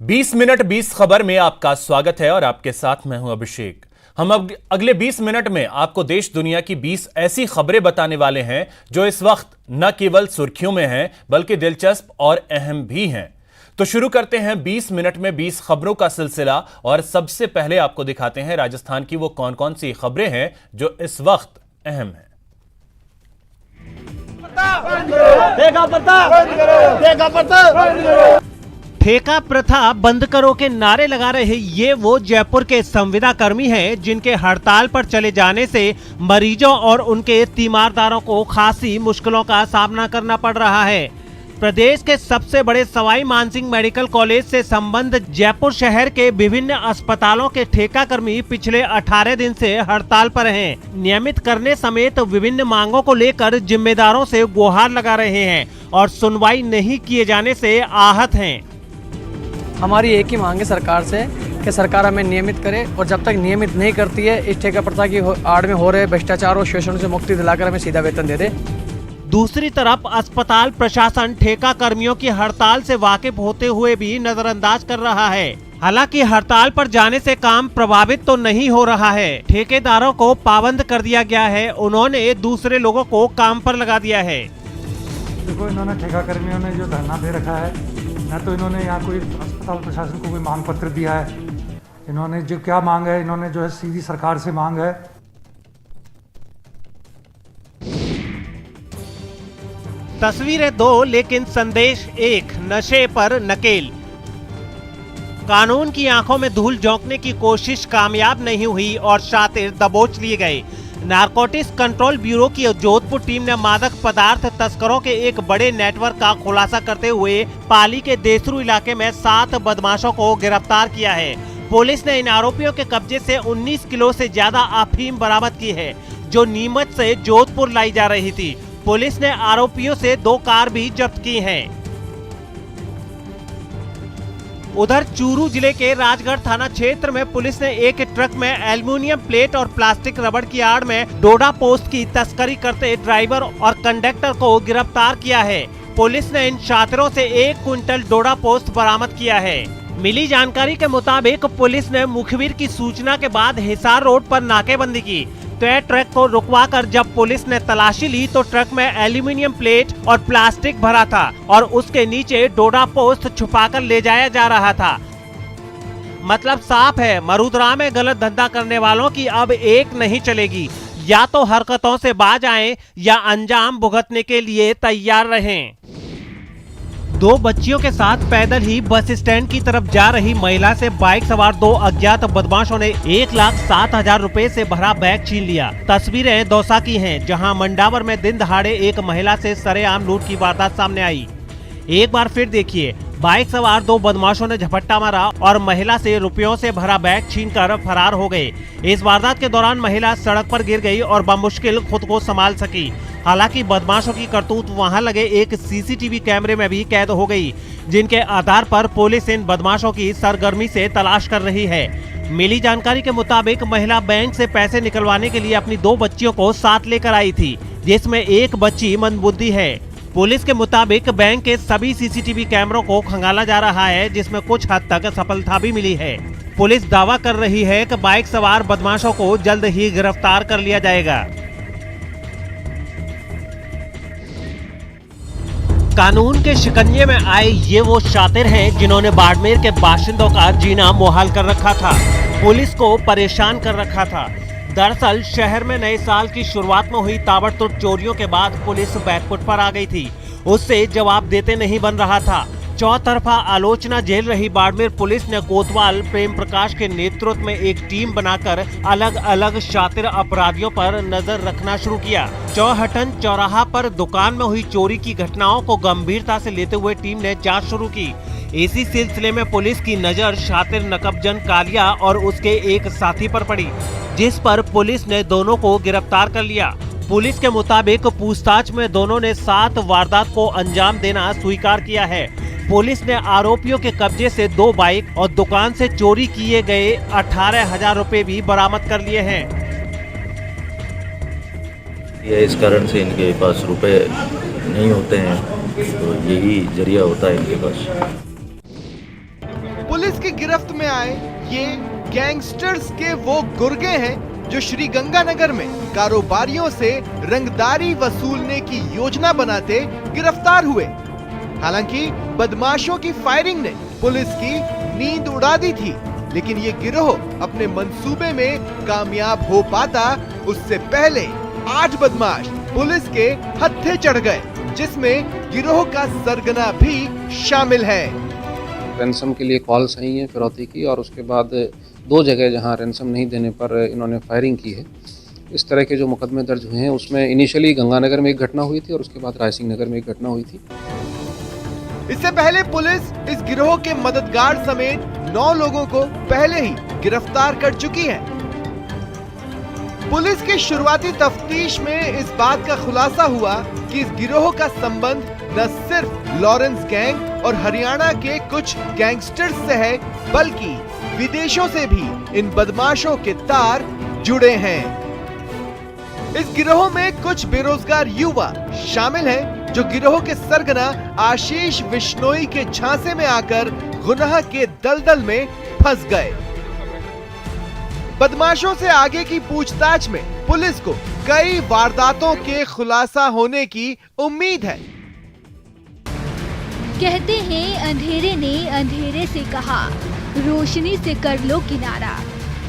20 minute 20 खबर में आपका स्वागत है और आपके साथ मैं हूं अभिषेक। हम अब अगले 20 मिनट में आपको देश दुनिया की 20 ऐसी खबरें बताने वाले हैं जो इस वक्त न केवल सुर्खियों में हैं बल्कि दिलचस्प और अहम भी हैं। तो शुरू करते हैं 20 मिनट में 20 खबरों का सिलसिला और सबसे पहले आपको दिखाते हैं राजस्थान की वो कौन कौन सी खबरें हैं जो इस वक्त अहम हैं। ठेका प्रथा बंद करो के नारे लगा रहे ये वो जयपुर के संविदा कर्मी हैं जिनके हड़ताल पर चले जाने से मरीजों और उनके तीमारदारों को खासी मुश्किलों का सामना करना पड़ रहा है। प्रदेश के सबसे बड़े सवाई मानसिंह मेडिकल कॉलेज से संबद्ध जयपुर शहर के विभिन्न अस्पतालों के ठेका कर्मी पिछले 18 दिन से हड़ताल पर हैं। नियमित करने समेत विभिन्न मांगों को लेकर जिम्मेदारों से गुहार लगा रहे हैं और सुनवाई नहीं किए जाने से आहत हैं। हमारी एक ही मांग है सरकार से कि सरकार हमें नियमित करे और जब तक नियमित नहीं करती है इस ठेका प्रथा की आड़ में हो रहे भ्रष्टाचार और शोषण से मुक्ति दिलाकर हमें सीधा वेतन दे दे। दूसरी तरफ अस्पताल प्रशासन ठेका कर्मियों की हड़ताल से वाकिफ होते हुए भी नजरअंदाज कर रहा है। हालांकि हड़ताल पर जाने से काम प्रभावित तो नहीं हो रहा है। ठेकेदारों को पाबंद कर दिया गया है, उन्होंने दूसरे लोगों को काम पर लगा दिया है। देखो, इन्होंने ठेका कर्मियों ने जो धरना दे रखा है, न तो इन्होंने यहाँ कोई अस्पताल प्रशासन को कोई मांग पत्र दिया है। इन्होंने जो क्या मांग है, इन्होंने जो है सीधी सरकार से मांग है। तस्वीरें दो लेकिन संदेश एक, नशे पर नकेल। कानून की आंखों में धूल झोंकने की कोशिश कामयाब नहीं हुई और शातिर दबोच लिए गए। नारकोटिक्स कंट्रोल ब्यूरो की जोधपुर टीम ने मादक पदार्थ तस्करों के एक बड़े नेटवर्क का खुलासा करते हुए पाली के देसरू इलाके में 7 बदमाशों को गिरफ्तार किया है। पुलिस ने इन आरोपियों के कब्जे से 19 किलो से ज्यादा अफीम बरामद की है जो नीमच से जोधपुर लाई जा रही थी। पुलिस ने आरोपियों से 2 कार भी जब्त की हैं। उधर चूरू जिले के राजगढ़ थाना क्षेत्र में पुलिस ने एक ट्रक में एल्युमिनियम प्लेट और प्लास्टिक रबड़ की आड़ में डोडा पोस्ट की तस्करी करते ड्राइवर और कंडक्टर को गिरफ्तार किया है। पुलिस ने इन शातिरों से 1 क्विंटल डोडा पोस्ट बरामद किया है। मिली जानकारी के मुताबिक पुलिस ने मुखबिर की सूचना के बाद हिसार रोड पर नाकेबंदी की। तो ट्रक को रुकवाकर जब पुलिस ने तलाशी ली तो ट्रक में एल्युमिनियम प्लेट और प्लास्टिक भरा था और उसके नीचे डोडा पोस्ट छुपाकर ले जाया जा रहा था। मतलब साफ है, मरुदरा में गलत धंधा करने वालों की अब एक नहीं चलेगी। या तो हरकतों से बाज आएं या अंजाम भुगतने के लिए तैयार रहें। 2 बच्चियों के साथ पैदल ही बस स्टैंड की तरफ जा रही महिला से बाइक सवार 2 अज्ञात बदमाशों ने 1,07,000 रुपए से भरा बैग छीन लिया। तस्वीरें दौसा की हैं, जहां मंडावर में दिन दहाड़े एक महिला से सरेआम लूट की वारदात सामने आई। एक बार फिर देखिए, बाइक सवार 2 बदमाशों ने झपट्टा मारा और महिला से रुपयों से भरा बैग छीनकर फरार हो गए। इस वारदात के दौरान महिला सड़क पर गिर गई और बमुश्किल खुद को संभाल सकी। हालांकि बदमाशों की करतूत वहां लगे एक सीसीटीवी कैमरे में भी कैद हो गई, जिनके आधार पर पुलिस इन बदमाशों की सरगर्मी से तलाश कर रही है। मिली जानकारी के मुताबिक महिला बैंक से पैसे निकलवाने के लिए अपनी 2 बच्चियों को साथ लेकर आई थी, जिसमें एक बच्ची मंदबुद्धि है। पुलिस के मुताबिक बैंक के सभी सीसीटीवी कैमरों को खंगाला जा रहा है, जिसमें कुछ हद तक सफलता भी मिली है। पुलिस दावा कर रही है कि बाइक सवार बदमाशों को जल्द ही गिरफ्तार कर लिया जाएगा। कानून के शिकंजे में आए ये वो शातिर हैं जिन्होंने बाड़मेर के बाशिंदों का जीना मुहाल कर रखा था, पुलिस को परेशान कर रखा था। दरअसल शहर में नए साल की शुरुआत में हुई ताबड़तोड़ चोरियों के बाद पुलिस बैकफुट पर आ गई थी। उससे जवाब देते नहीं बन रहा था। चौतरफा आलोचना झेल रही बाड़मेर पुलिस ने कोतवाल प्रेम प्रकाश के नेतृत्व में एक टीम बनाकर अलग अलग शातिर अपराधियों पर नजर रखना शुरू किया। चौहटन चौराहा पर दुकान में हुई चोरी की घटनाओं को गंभीरता से लेते हुए टीम ने जांच शुरू की। इसी सिलसिले में पुलिस की नजर शातिर नकबजन कालिया और उसके एक साथी पर पड़ी, जिस पर पुलिस ने दोनों को गिरफ्तार कर लिया। पुलिस के मुताबिक पूछताछ में दोनों ने 7 वारदात को अंजाम देना स्वीकार किया है। पुलिस ने आरोपियों के कब्जे से 2 बाइक और दुकान से चोरी किए गए 18,000 रुपए भी बरामद कर लिए हैं। इस कारण से इनके पास रुपए नहीं होते हैं, तो यही जरिया होता है इनके पास। पुलिस की गिरफ्त में आए ये गैंगस्टर्स के वो गुर्गे हैं जो श्री गंगानगर में कारोबारियों से रंगदारी वसूलने की योजना बनाते गिरफ्तार हुए। हालांकि बदमाशों की फायरिंग ने पुलिस की नींद उड़ा दी थी, लेकिन ये गिरोह अपने मंसूबे में कामयाब हो पाता उससे पहले 8 बदमाश पुलिस के हत्थे चढ़ गए, जिसमें गिरोह का सरगना भी शामिल है। रैंसम के लिए कॉल्स आई हैं फिरौती की, और उसके बाद 2 जगह जहां रैंसम नहीं देने पर इन्होंने फायरिंग की है। इस तरह के जो मुकदमे दर्ज हुए हैं उसमें इनिशियली गंगानगर में एक घटना हुई थी और उसके बाद रायसिंह नगर में एक घटना हुई थी। इससे पहले पुलिस इस गिरोह के मददगार समेत 9 लोगों को पहले ही गिरफ्तार कर चुकी है। पुलिस की शुरुआती तफ्तीश में इस बात का खुलासा हुआ कि इस गिरोह का संबंध न सिर्फ लॉरेंस गैंग और हरियाणा के कुछ गैंगस्टर्स से है, बल्कि विदेशों से भी इन बदमाशों के तार जुड़े हैं। इस गिरोह में कुछ बेरोजगार युवा शामिल हैं, जो गिरोह के सरगना आशीष विश्नोई के झांसे में आकर गुनाह के दलदल में फंस गए। बदमाशों से आगे की पूछताछ में पुलिस को कई वारदातों के खुलासा होने की उम्मीद है। कहते हैं अंधेरे ने अंधेरे से कहा, रोशनी से कर लो किनारा।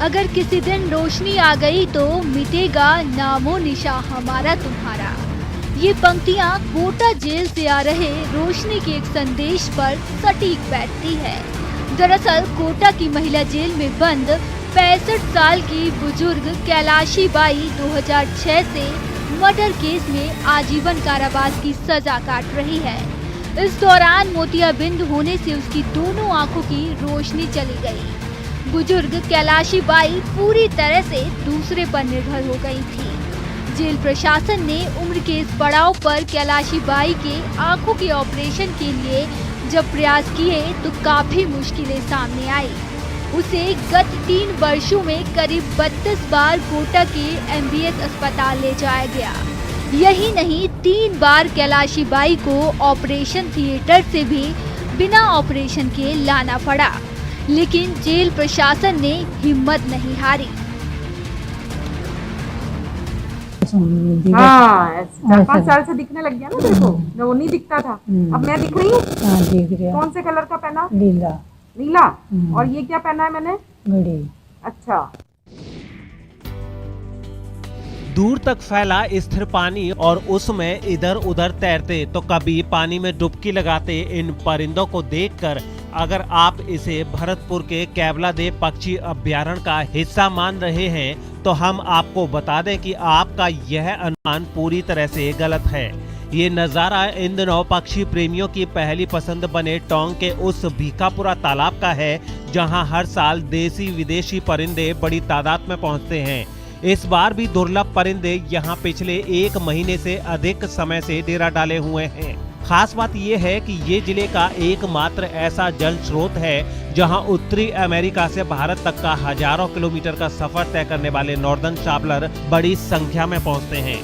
अगर किसी दिन रोशनी आ गई तो मिटेगा नामो निशा हमारा तुम्हारा। ये पंक्तियां कोटा जेल से आ रहे रोशनी के एक संदेश पर सटीक बैठती है। दरअसल कोटा की महिला जेल में बंद 65 साल की बुजुर्ग कैलाशी बाई 2006 से मर्डर केस में आजीवन कारावास की सजा काट रही है। इस दौरान मोतियाबिंद होने से उसकी दोनों आंखों की रोशनी चली गई। बुजुर्ग कैलाशी बाई पूरी तरह से दूसरे पर निर्भर हो गई थी। जेल प्रशासन ने उम्र के इस पड़ाव पर कैलाशी बाई के आंखों के ऑपरेशन के लिए जब प्रयास किए तो काफी मुश्किलें सामने आई। उसे गत 3 वर्षों में करीब 32 बार कोटा के MBS अस्पताल ले जाया गया। यही नहीं, 3 बार कैलाशी बाई को ऑपरेशन थिएटर से भी बिना ऑपरेशन के लाना पड़ा, लेकिन जेल प्रशासन ने हिम्मत नहीं हारी। हाँ, 4-5 साल से दिखने लग गया ना तेरे को, वो नहीं दिखता था, अब मैं दिख रही हूँ। दिख रहा। कौन से कलर का पहना? नीला। नीला। और ये क्या पहना है मैंने? घड़ी। अच्छा। दूर तक फैला स्थिर पानी और उसमें इधर उधर तैरते तो कभी पानी में डुबकी लगाते इन परिंदों को देखकर अगर आप इसे भरतपुर के कैवलादेव पक्षी अभ्यारण्य का हिस्सा मान रहे हैं तो हम आपको बता दें कि आपका यह अनुमान पूरी तरह से गलत है। ये नज़ारा इन दिनों पक्षी प्रेमियों की पहली पसंद बने टोंक के उस भीखापुरा तालाब का है, जहां हर साल देसी विदेशी परिंदे बड़ी तादाद में पहुंचते हैं। इस बार भी दुर्लभ परिंदे यहां पिछले 1 महीने से अधिक समय से डेरा डाले हुए हैं। खास बात यह है कि ये जिले का एकमात्र ऐसा जल स्रोत है जहां उत्तरी अमेरिका से भारत तक का हजारों किलोमीटर का सफर तय करने वाले नॉर्दर्न शार्पलर बड़ी संख्या में पहुंचते हैं।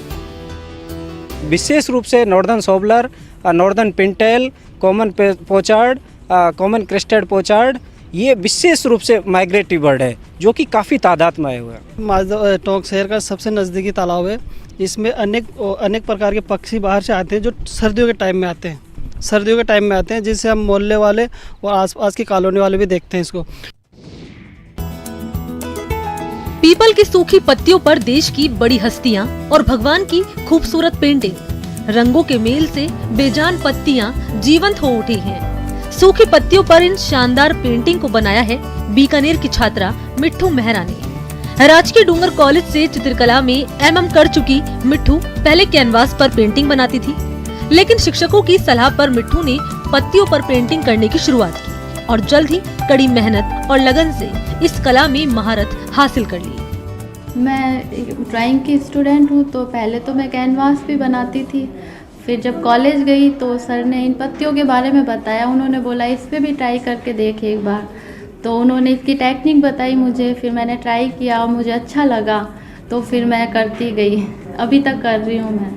विशेष रूप से northern shoveler, northern pintail, common pochard, common crested pochard, ये विशेष रूप से माइग्रेटरी बर्ड है जो कि काफ़ी तादाद में आए हुए हैं। टोंक शहर का सबसे नज़दीकी तालाब है। इसमें अनेक प्रकार के पक्षी बाहर से आते हैं जो सर्दियों के टाइम में आते हैं, जिससे हम मोहल्ले वाले और आसपास की कॉलोनी वाले भी देखते हैं इसको। पीपल की सूखी पत्तियों पर देश की बड़ी हस्तियां और भगवान की खूबसूरत पेंटिंग, रंगों के मेल से बेजान पत्तियां जीवंत हो उठी हैं। सूखी पत्तियों पर इन शानदार पेंटिंग को बनाया है बीकानेर की छात्रा मिट्ठू मेहरा ने। राजकीय डूंगर कॉलेज से चित्रकला में MM कर चुकी मिट्ठू पहले कैनवास पर पेंटिंग बनाती थी, लेकिन शिक्षकों की सलाह पर मिट्ठू ने पत्तियों पर पेंटिंग करने की शुरुआत की और जल्द ही कड़ी मेहनत और लगन से इस कला में महारत हासिल कर ली। मैं ड्राइंग की स्टूडेंट हूँ, तो पहले तो मैं कैनवास भी बनाती थी। फिर जब कॉलेज गई तो सर ने इन पत्तियों के बारे में बताया, उन्होंने बोला इस पे भी ट्राई करके देख एक बार, तो उन्होंने इसकी टेक्निक बताई मुझे। फिर मैंने ट्राई किया और मुझे अच्छा लगा, तो फिर मैं करती गई, अभी तक कर रही हूँ मैं।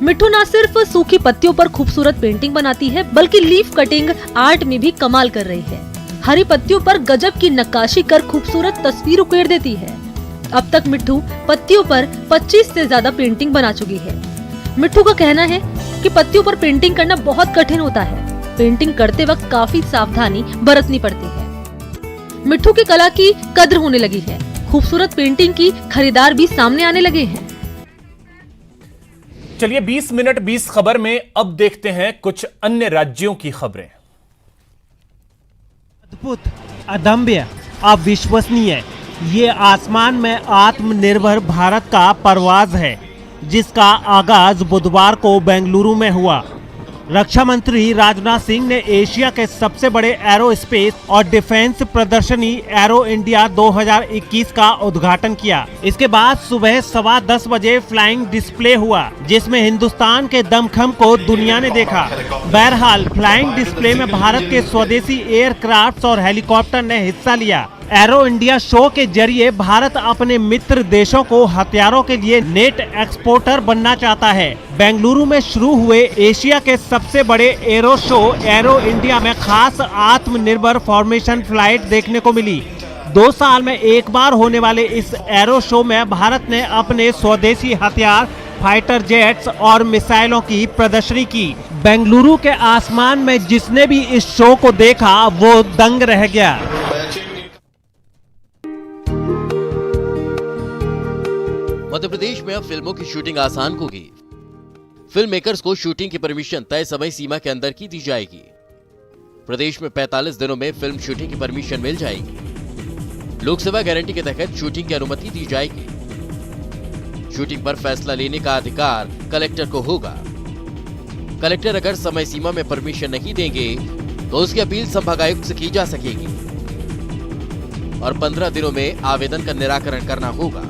मिट्ठू न सिर्फ सूखी पत्तियों पर खूबसूरत पेंटिंग बनाती है, बल्कि लीफ कटिंग आर्ट में भी कमाल कर रही है। हरी पत्तियों पर गजब की नक्काशी कर खूबसूरत तस्वीर उकेर देती है। अब तक मिट्ठू पत्तियों पर 25 से ज्यादा पेंटिंग बना चुकी है। मिट्ठू का कहना है कि पत्तियों पर पेंटिंग करना बहुत कठिन होता है। पेंटिंग करते वक्त काफी सावधानी बरतनी पड़ती है। मिट्ठू की कला की कद्र होने लगी है। खूबसूरत पेंटिंग की खरीदार भी सामने आने लगे हैं। चलिए 20 मिनट 20 खबर में अब देखते हैं कुछ अन्य राज्यों की खबरें। अद्भुत, अदम्य, अविश्वसनीय, ये आसमान में आत्मनिर्भर भारत का परवाज है, जिसका आगाज बुधवार को बेंगलुरु में हुआ। रक्षा मंत्री राजनाथ सिंह ने एशिया के सबसे बड़े एरोस्पेस और डिफेंस प्रदर्शनी एरो इंडिया 2021 का उद्घाटन किया। इसके बाद सुबह 10:15 बजे फ्लाइंग डिस्प्ले हुआ, जिसमें हिंदुस्तान के दमखम को दुनिया ने देखा। बहरहाल फ्लाइंग डिस्प्ले में भारत के स्वदेशी एयरक्राफ्ट और हेलीकॉप्टर ने हिस्सा लिया। एरो इंडिया शो के जरिए भारत अपने मित्र देशों को हथियारों के लिए नेट एक्सपोर्टर बनना चाहता है। बेंगलुरु में शुरू हुए एशिया के सबसे बड़े एरो शो एरो इंडिया में खास आत्मनिर्भर फॉर्मेशन फ्लाइट देखने को मिली। 2 साल में एक बार होने वाले इस एरो शो में भारत ने अपने स्वदेशी हथियार, फाइटर जेट्स और मिसाइलों की प्रदर्शनी की। बेंगलुरु के आसमान में जिसने भी इस शो को देखा वो दंग रह गया। मध्य प्रदेश में अब फिल्मों की शूटिंग आसान होगी। फिल्म मेकर्स को शूटिंग की परमिशन तय समय सीमा के अंदर की दी जाएगी। प्रदेश में 45 दिनों में फिल्म शूटिंग की परमिशन मिल जाएगी। लोक सेवा गारंटी के तहत शूटिंग की अनुमति दी जाएगी। शूटिंग पर फैसला लेने का अधिकार कलेक्टर को होगा। कलेक्टर अगर समय सीमा में परमिशन नहीं देंगे तो उसकी अपील संभागायुक्त से की जा सकेगी और 15 दिनों में आवेदन का निराकरण करना होगा।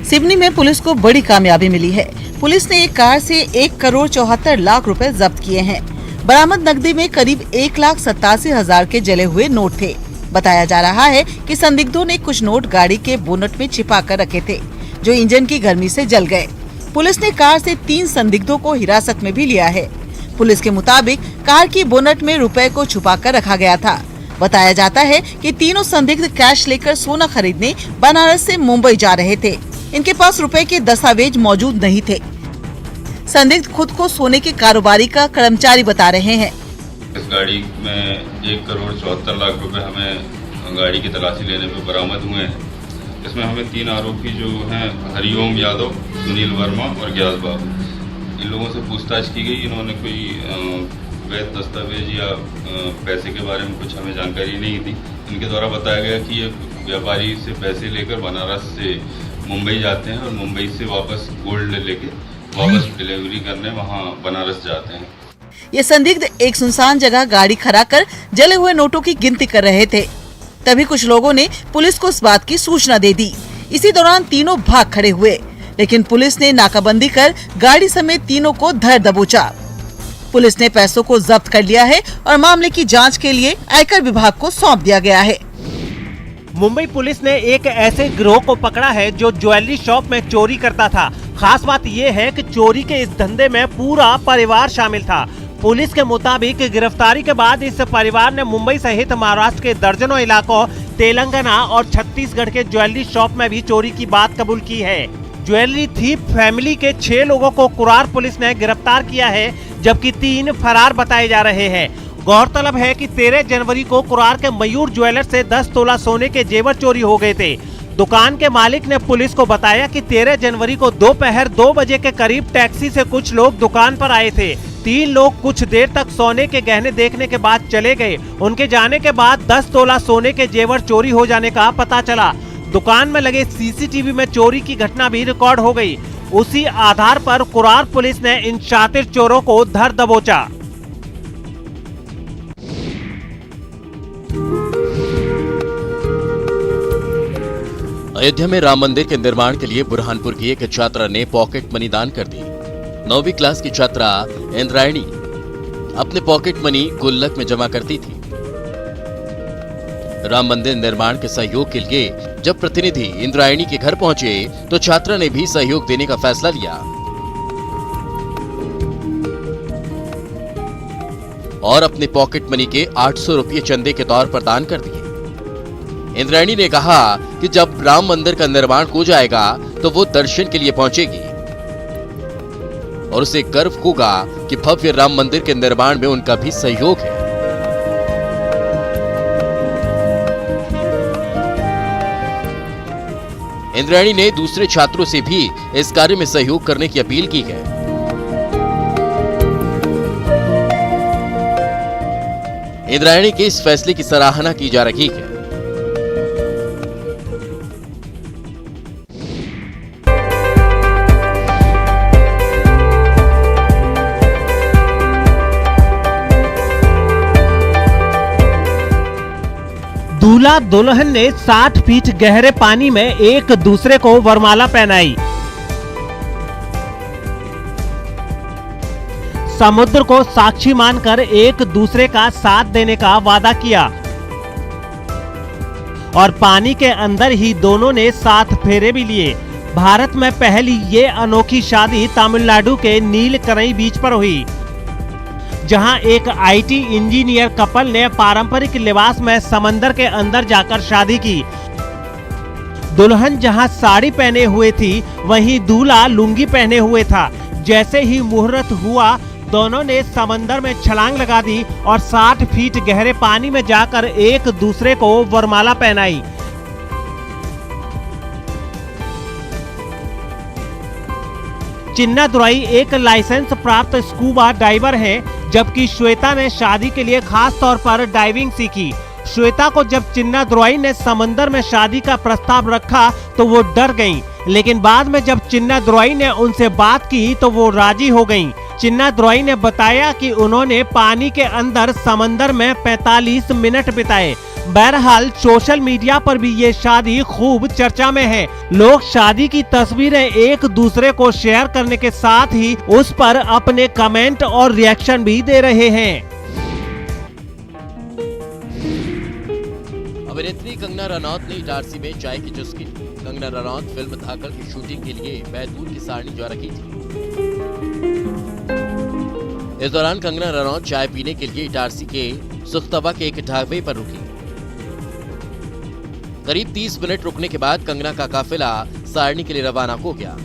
सिवनी में पुलिस को बड़ी कामयाबी मिली है। पुलिस ने एक कार से 1,74,00,000 रुपए जब्त किए हैं। बरामद नकदी में करीब 1,87,000 के जले हुए नोट थे। बताया जा रहा है कि संदिग्धों ने कुछ नोट गाड़ी के बोनट में छिपा कर रखे थे, जो इंजन की गर्मी से जल गए। पुलिस ने कार से 3 संदिग्धों को हिरासत में भी लिया है। पुलिस के मुताबिक कार की बोनट में रुपए को छुपा कर रखा गया था। बताया जाता है कि तीनों संदिग्ध कैश लेकर सोना खरीदने बनारस से मुंबई जा रहे थे। इनके पास रुपए के दस्तावेज मौजूद नहीं थे। संदिग्ध खुद को सोने के कारोबारी का कर्मचारी बता रहे हैं। इस गाड़ी में 1,74,00,000 रुपए हमें गाड़ी की तलाशी लेने में बरामद हुए हैं। इसमें हमें 3 आरोपी जो हैं हरिओम यादव, सुनील वर्मा और ग्यास बाबू, इन लोगों से पूछताछ की गई। इन्होंने कोई वैध दस्तावेज या पैसे के बारे में कुछ हमें जानकारी नहीं दी। इनके द्वारा बताया गया कि ये व्यापारी से पैसे लेकर बनारस से मुंबई जाते हैं और मुंबई से वापस गोल्ड लेके वापस डिलीवरी करने वहाँ बनारस जाते हैं। ये संदिग्ध एक सुनसान जगह गाड़ी खड़ा कर जले हुए नोटों की गिनती कर रहे थे। तभी कुछ लोगों ने पुलिस को इस बात की सूचना दे दी। इसी दौरान तीनों भाग खड़े हुए, लेकिन पुलिस ने नाकाबंदी कर गाड़ी समेत तीनों को धर दबोचा। पुलिस ने पैसों को जब्त कर लिया है और मामले की जांच के लिए आयकर विभाग को सौंप दिया गया है। मुंबई पुलिस ने एक ऐसे गिरोह को पकड़ा है जो ज्वेलरी शॉप में चोरी करता था। खास बात यह है कि चोरी के इस धंधे में पूरा परिवार शामिल था। पुलिस के मुताबिक गिरफ्तारी के बाद इस परिवार ने मुंबई सहित महाराष्ट्र के दर्जनों इलाकों, तेलंगाना और छत्तीसगढ़ के ज्वेलरी शॉप में भी चोरी की बात कबूल की है। ज्वेलरी थीफ फैमिली के 6 लोगों को कुरार पुलिस ने गिरफ्तार किया है, जबकि 3 फरार बताए जा रहे हैं। गौरतलब है कि 13 जनवरी को कुरार के मयूर ज्वेलर्स से 10 तोला सोने के जेवर चोरी हो गए थे। दुकान के मालिक ने पुलिस को बताया कि 13 जनवरी को दोपहर 2 बजे के करीब टैक्सी से कुछ लोग दुकान पर आए थे। 3 लोग कुछ देर तक सोने के गहने देखने के बाद चले गए। उनके जाने के बाद 10 तोला सोने के जेवर चोरी हो जाने का पता चला। दुकान में लगे सीसीटीवी में चोरी की घटना भी रिकॉर्ड हो गई। उसी आधार पर कुरार पुलिस ने इन शातिर चोरों को धर दबोचा। अयोध्या में राम मंदिर के निर्माण के लिए बुरहानपुर की एक छात्रा ने पॉकेट मनी दान कर दी। 9वीं क्लास की छात्रा इंद्रायणी अपने पॉकेट मनी गुल्लक में जमा करती थी। राम मंदिर निर्माण के सहयोग के लिए जब प्रतिनिधि इंद्रायणी के घर पहुंचे तो छात्रा ने भी सहयोग देने का फैसला लिया और अपने पॉकेट मनी के 800 रुपये चंदे के तौर पर दान कर दिए। इंद्रायणी ने कहा कि जब राम मंदिर का निर्माण हो जाएगा तो वो दर्शन के लिए पहुंचेगी और उसे गर्व होगा कि भव्य राम मंदिर के निर्माण में उनका भी सहयोग है। इंद्रायणी ने दूसरे छात्रों से भी इस कार्य में सहयोग करने की अपील की है। इंद्रायणी के इस फैसले की सराहना की जा रही है। दूल्हा दुल्हन ने 60 फीट गहरे पानी में एक दूसरे को वरमाला पहनाई। समुद्र को साक्षी मानकर एक दूसरे का साथ देने का वादा किया और पानी के अंदर ही दोनों ने 7 फेरे भी लिए। भारत में पहली ये अनोखी शादी तमिलनाडु के नीलकरई बीच पर हुई, जहां एक आईटी इंजीनियर कपल ने पारंपरिक लिबास में समंदर के अंदर जाकर शादी की। दुल्हन जहां साड़ी पहने हुए थी वहीं दूल्हा लुंगी पहने हुए था। जैसे ही मुहूर्त हुआ दोनों ने समंदर में छलांग लगा दी और 60 फीट गहरे पानी में जाकर एक दूसरे को वरमाला पहनाई। चिन्ना दुराई एक लाइसेंस प्राप्त स्कूबा डाइवर है, जबकि श्वेता ने शादी के लिए खास तौर पर डाइविंग सीखी। श्वेता को जब चिन्ना दुराई ने समंदर में शादी का प्रस्ताव रखा तो वो डर गईं, लेकिन बाद में जब चिन्ना दुराई ने उनसे बात की तो वो राजी हो गईं। चिन्ना दुराई ने बताया कि उन्होंने पानी के अंदर समंदर में 45 मिनट बिताए। बहरहाल सोशल मीडिया पर भी ये शादी खूब चर्चा में है। लोग शादी की तस्वीरें एक दूसरे को शेयर करने के साथ ही उस पर अपने कमेंट और रिएक्शन भी दे रहे हैं। अभिनेत्री कंगना रनौत ने इटारसी में चाय की चुस्की ली। कंगना रनौत फिल्म धाकड़ की शूटिंग के लिए बैतूल की सारणी जा रही थी। इस दौरान कंगना रनौत चाय पीने के लिए इटारसी के सुख्तवा के एक ढाबे पर रुकी। करीब 30 मिनट रुकने के बाद कंगना का काफिला सारणी के लिए रवाना हो गया।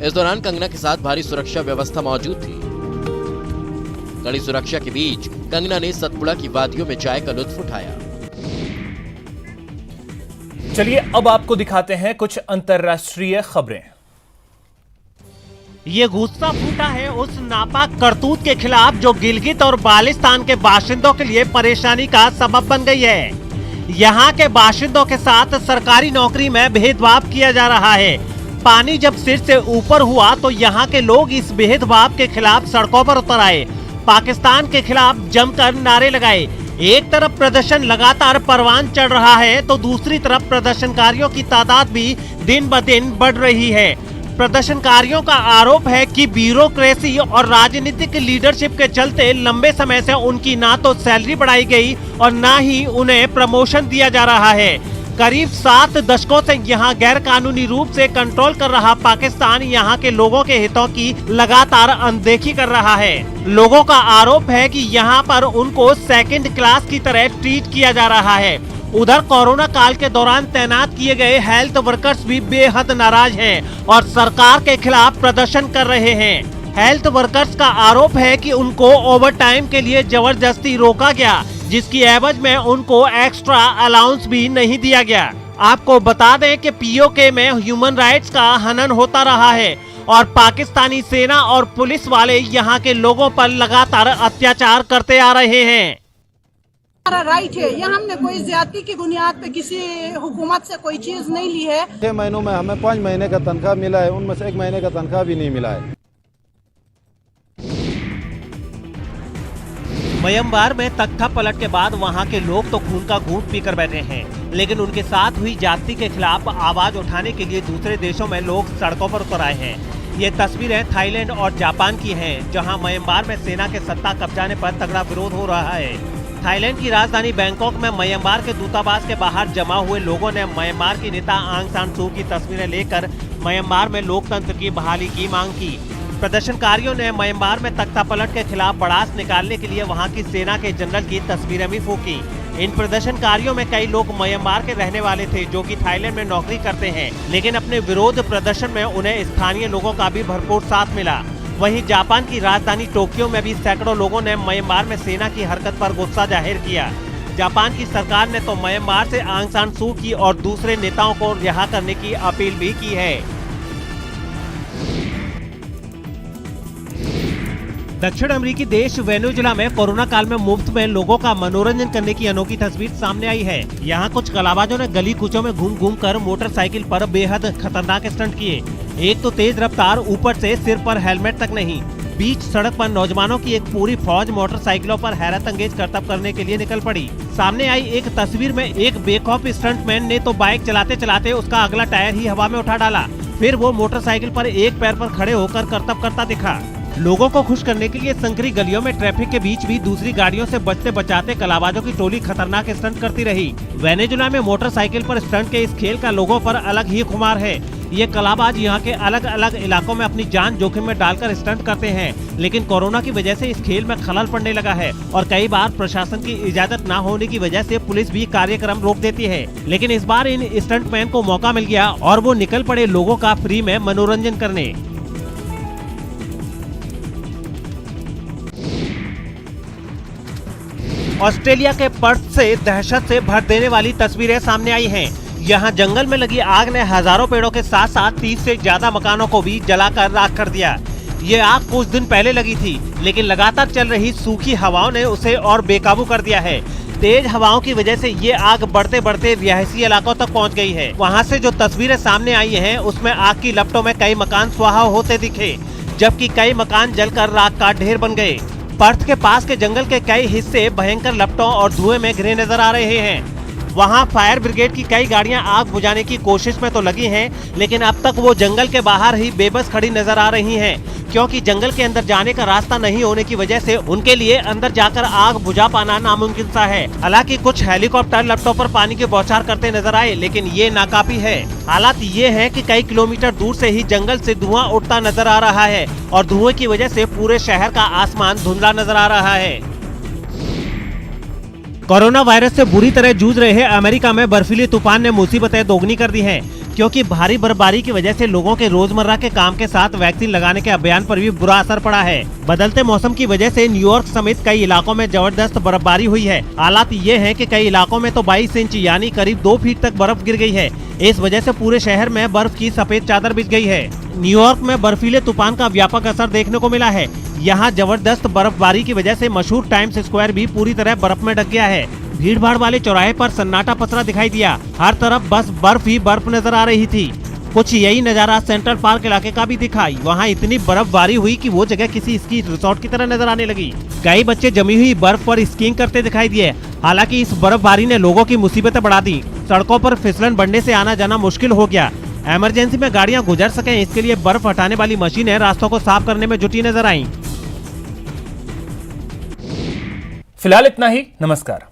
इस दौरान कंगना के साथ भारी सुरक्षा व्यवस्था मौजूद थी। कड़ी सुरक्षा के बीच कंगना ने सतपुड़ा की वादियों में चाय का लुत्फ उठाया। चलिए अब आपको दिखाते हैं कुछ अंतर्राष्ट्रीय खबरें। ये गुस्सा फूटा है उस नापाक करतूत के खिलाफ जो गिलगित और बाल्टिस्तान के बाशिंदों के लिए परेशानी का सबब बन गई है। यहाँ के बाशिंदों के साथ सरकारी नौकरी में भेदभाव किया जा रहा है। पानी जब सिर से ऊपर हुआ तो यहाँ के लोग इस भेदभाव के खिलाफ सड़कों पर उतर आए, पाकिस्तान के खिलाफ जमकर नारे लगाए। एक तरफ प्रदर्शन लगातार परवान चढ़ रहा है तो दूसरी तरफ प्रदर्शनकारियों की तादाद भी दिन ब दिन बढ़ रही है। प्रदर्शनकारियों का आरोप है कि ब्यूरोक्रेसी और राजनीतिक लीडरशिप के चलते लंबे समय से उनकी ना तो सैलरी बढ़ाई गई और ना ही उन्हें प्रमोशन दिया जा रहा है। करीब 7 दशकों से यहाँ गैर कानूनी रूप से कंट्रोल कर रहा पाकिस्तान यहाँ के लोगों के हितों की लगातार अनदेखी कर रहा है। लोगों का आरोप है कि यहाँ पर उनको सेकंड क्लास की तरह ट्रीट किया जा रहा है। उधर कोरोना काल के दौरान तैनात किए गए हेल्थ वर्कर्स भी बेहद नाराज हैं और सरकार के खिलाफ प्रदर्शन कर रहे हैं। हेल्थ वर्कर्स का आरोप है कि उनको ओवरटाइम के लिए जबरदस्ती रोका गया, जिसकी एवज में उनको एक्स्ट्रा अलाउंस भी नहीं दिया गया। आपको बता दें कि पीओके में ह्यूमन राइट्स का हनन होता रहा है और पाकिस्तानी सेना और पुलिस वाले यहाँ के लोगों पर लगातार अत्याचार करते आ रहे हैं। हमारा राइट है, यहाँ हमने कोई ज्यादती की बुनियाद पे किसी हुकूमत से कोई चीज नहीं ली है। 6 महीनों में हमें 5 महीने का तनख्वाह मिला है, उनमें से 1 महीने का तनख्वाह भी नहीं मिला है। म्यांमार में तख्ता पलट के बाद वहां के लोग तो खून का घूंट पीकर बैठे हैं, लेकिन उनके साथ हुई ज्यादती के खिलाफ आवाज उठाने के लिए दूसरे देशों में लोग सड़कों पर उतर आए हैं। ये तस्वीरें थाईलैंड और जापान की हैं, जहां म्यांमार में सेना के सत्ता कब्जाने पर तगड़ा विरोध हो रहा है। थाईलैंड की राजधानी बैंकॉक में म्यांमार के दूतावास के बाहर जमा हुए लोगों ने म्यांमार की नेता आंग सान सू की तस्वीरें लेकर म्यांमार में लोकतंत्र की बहाली की मांग की। प्रदर्शनकारियों ने म्यांमार में तख्तापलट के खिलाफ भड़ास निकालने के लिए वहां की सेना के जनरल की तस्वीरें भी फूंकी। इन प्रदर्शनकारियों में कई लोग म्यांमार के रहने वाले थे जो कि थाईलैंड में नौकरी करते हैं, लेकिन अपने विरोध प्रदर्शन में उन्हें स्थानीय लोगों का भी भरपूर साथ मिला। वहीं जापान की राजधानी टोक्यो में भी सैकड़ों लोगों ने म्यांमार में सेना की हरकत पर गुस्सा जाहिर किया। जापान की सरकार ने तो म्यांमार से आंग सान सू की और दूसरे नेताओं को रिहा करने की अपील भी की है। दक्षिण अमेरिकी देश वेनेजुएला में कोरोना काल में मुफ्त में लोगों का मनोरंजन करने की अनोखी तस्वीर सामने आई है। यहाँ कुछ कलाबाजों ने गली कूचों में घूम घूम कर मोटरसाइकिल पर बेहद खतरनाक स्टंट किए। एक तो तेज रफ्तार, ऊपर से सिर पर हेलमेट तक नहीं। बीच सड़क पर नौजवानों की एक पूरी फौज मोटरसाइकिलों पर हैरत अंगेज करतब करने के लिए निकल पड़ी। सामने आई एक तस्वीर में एक बेखौफ स्टंटमैन ने तो बाइक चलाते चलाते उसका अगला टायर ही हवा में उठा डाला। फिर वो मोटरसाइकिल पर एक पैर पर खड़े होकर करतब करता दिखा। लोगों को खुश करने के लिए संकरी गलियों में ट्रैफिक के बीच भी दूसरी गाड़ियों से बचते बचाते कलाबाजों की टोली खतरनाक स्टंट करती रही। वेनेजुएला में मोटरसाइकिल पर स्टंट के इस खेल का लोगों पर अलग ही खुमार है। ये कलाबाज यहाँ के अलग अलग इलाकों में अपनी जान जोखिम में डालकर स्टंट करते हैं, लेकिन कोरोना की वजह से इस खेल में खलल पड़ने लगा है और कई बार प्रशासन की इजाजत न होने की वजह से पुलिस भी कार्यक्रम रोक देती है। लेकिन इस बार इन स्टंटमैन को मौका मिल गया और वो निकल पड़े लोगों का फ्री में मनोरंजन करने। ऑस्ट्रेलिया के पर्थ से दहशत से भर देने वाली तस्वीरें सामने आई हैं। यहाँ जंगल में लगी आग ने हजारों पेड़ों के साथ साथ 30 से ज्यादा मकानों को भी जलाकर राख कर दिया। ये आग कुछ दिन पहले लगी थी, लेकिन लगातार चल रही सूखी हवाओं ने उसे और बेकाबू कर दिया है। तेज हवाओं की वजह से ये आग बढ़ते बढ़ते रिहायशी इलाकों तक पहुंच गई है। वहां से जो तस्वीरें सामने आई हैं, उसमें आग की लपटों में कई मकान स्वाहा होते दिखे, जबकि कई मकान जलकर राख का ढेर बन गए। पर्थ के पास के जंगल के कई हिस्से भयंकर लपटों और धुएं में घिरे नजर आ रहे हैं। वहां फायर ब्रिगेड की कई गाड़ियां आग बुझाने की कोशिश में तो लगी हैं, लेकिन अब तक वो जंगल के बाहर ही बेबस खड़ी नजर आ रही हैं, क्योंकि जंगल के अंदर जाने का रास्ता नहीं होने की वजह से उनके लिए अंदर जाकर आग बुझा पाना नामुमकिन सा है। हालांकि कुछ हेलीकॉप्टर लपटों पर पानी की बौछार करते नजर आए, लेकिन ये नाकाफी है। हालात ये है कि कई किलोमीटर दूर से ही जंगल से धुआं उठता नजर आ रहा है और धुएं की वजह से पूरे शहर का आसमान धुंधला नजर आ रहा है। कोरोना वायरस से बुरी तरह जूझ रहे अमेरिका में बर्फीली तूफान ने मुसीबतें दोगुनी कर दी हैं, क्योंकि भारी बर्फबारी की वजह से लोगों के रोजमर्रा के काम के साथ वैक्सीन लगाने के अभियान पर भी बुरा असर पड़ा है। बदलते मौसम की वजह से न्यूयॉर्क समेत कई इलाकों में जबरदस्त बर्फबारी हुई है। हालात ये हैं कि कई इलाकों में तो 22 इंच यानी करीब 2 फीट तक बर्फ गिर गई है। इस वजह से पूरे शहर में बर्फ की सफेद चादर बिछ गई है। न्यूयॉर्क में बर्फीले तूफान का व्यापक असर देखने को मिला है। यहाँ जबरदस्त बर्फबारी की वजह से मशहूर टाइम्स स्क्वायर भी पूरी तरह बर्फ में ढक गया है। भीड़ भाड़ वाले चौराहे पर सन्नाटा पसरा दिखाई दिया। हर तरफ बस बर्फ ही बर्फ नजर आ रही थी। कुछ यही नजारा सेंट्रल पार्क इलाके का भी दिखा। वहाँ इतनी बर्फबारी हुई कि वो जगह किसी स्की रिसोर्ट की तरह नजर आने लगी। कई बच्चे जमी हुई बर्फ पर स्कीइंग करते दिखाई दिए। हालांकि इस बर्फबारी ने लोगों की मुसीबतें बढ़ा दी। सड़कों पर फिसलन बढ़ने से आना जाना मुश्किल हो गया। इमरजेंसी में गाड़ियां गुजर सकें, इसके लिए बर्फ हटाने वाली मशीनें रास्तों को साफ करने में जुटी नजर आईं। फिलहाल इतना ही। नमस्कार।